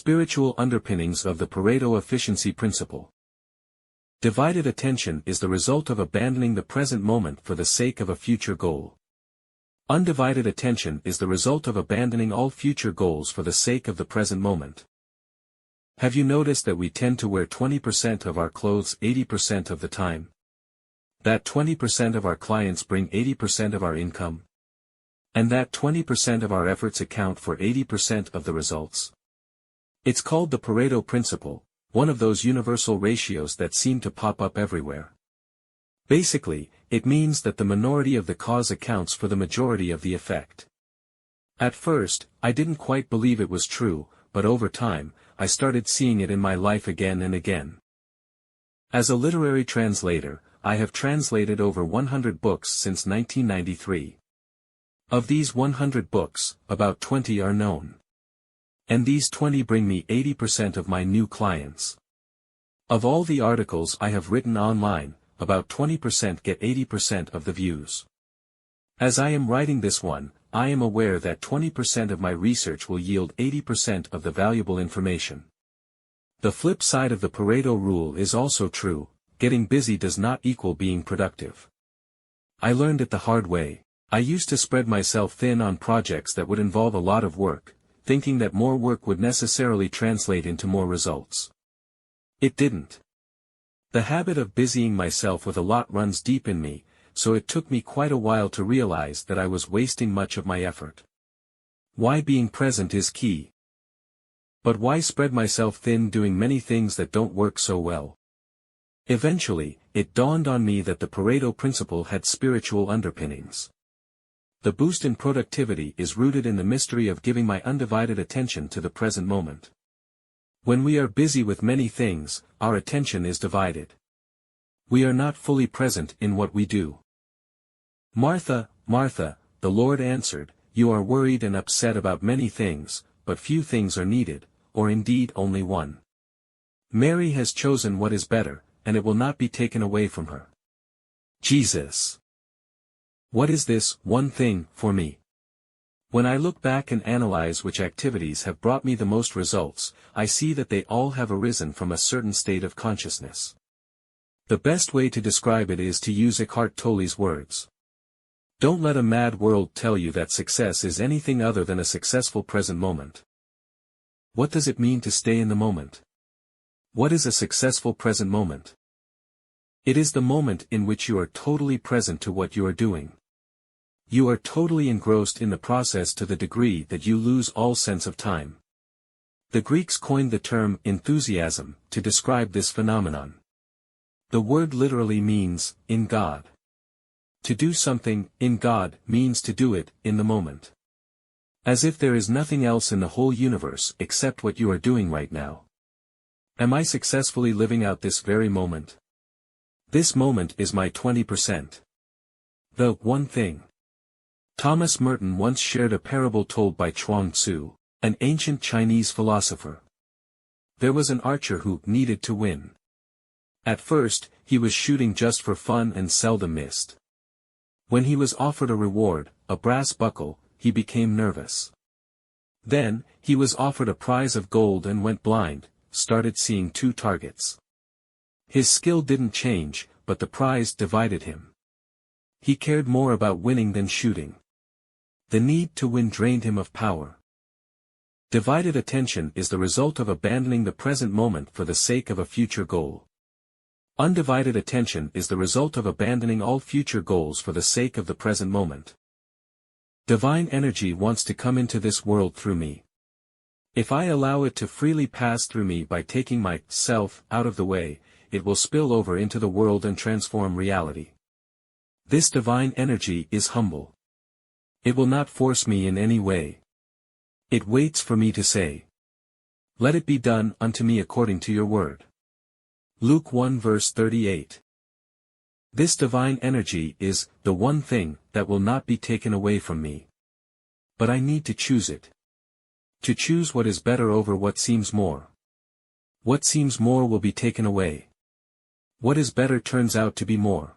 Spiritual underpinnings of the Pareto efficiency principle. Divided attention is the result of abandoning the present moment for the sake of a future goal. Undivided attention is the result of abandoning all future goals for the sake of the present moment. Have you noticed that we tend to wear 20% of our clothes 80% of the time? That 20% of our clients bring 80% of our income? And that 20% of our efforts account for 80% of the results? It's called the Pareto principle, one of those universal ratios that seem to pop up everywhere. Basically, it means that the minority of the cause accounts for the majority of the effect. At first, I didn't quite believe it was true, but over time, I started seeing it in my life again and again. As a literary translator, I have translated over 100 books since 1993. Of these 100 books, about 20 are known. And these 20 bring me 80% of my new clients. Of all the articles I have written online, about 20% get 80% of the views. As I am writing this one, I am aware that 20% of my research will yield 80% of the valuable information. The flip side of the Pareto rule is also true: getting busy does not equal being productive. I learned it the hard way. I used to spread myself thin on projects that would involve a lot of work, thinking that more work would necessarily translate into more results. It didn't. The habit of busying myself with a lot runs deep in me, so it took me quite a while to realize that I was wasting much of my effort. Why being present is key. But why spread myself thin doing many things that don't work so well? Eventually, it dawned on me that the Pareto principle had spiritual underpinnings. The boost in productivity is rooted in the mystery of giving my undivided attention to the present moment. When we are busy with many things, our attention is divided. We are not fully present in what we do. "Martha, Martha," the Lord answered, "you are worried and upset about many things, but few things are needed, or indeed only one. Mary has chosen what is better, and it will not be taken away from her." Jesus. What is this one thing for me? When I look back and analyze which activities have brought me the most results, I see that they all have arisen from a certain state of consciousness. The best way to describe it is to use Eckhart Tolle's words. Don't let a mad world tell you that success is anything other than a successful present moment. What does it mean to stay in the moment? What is a successful present moment? It is the moment in which you are totally present to what you are doing. You are totally engrossed in the process to the degree that you lose all sense of time. The Greeks coined the term enthusiasm to describe this phenomenon. The word literally means, in God. To do something, in God, means to do it, in the moment. As if there is nothing else in the whole universe except what you are doing right now. Am I successfully living out this very moment? This moment is my 20%. The one thing. Thomas Merton once shared a parable told by Chuang Tzu, an ancient Chinese philosopher. There was an archer who needed to win. At first, he was shooting just for fun and seldom missed. When he was offered a reward, a brass buckle, he became nervous. Then, he was offered a prize of gold and went blind, started seeing two targets. His skill didn't change, but the prize divided him. He cared more about winning than shooting. The need to win drained him of power. Divided attention is the result of abandoning the present moment for the sake of a future goal. Undivided attention is the result of abandoning all future goals for the sake of the present moment. Divine energy wants to come into this world through me. If I allow it to freely pass through me by taking myself out of the way, it will spill over into the world and transform reality. This divine energy is humble. It will not force me in any way. It waits for me to say, "Let it be done unto me according to your word." Luke 1 verse 38. This divine energy is the one thing that will not be taken away from me. But I need to choose it. To choose what is better over what seems more. What seems more will be taken away. What is better turns out to be more.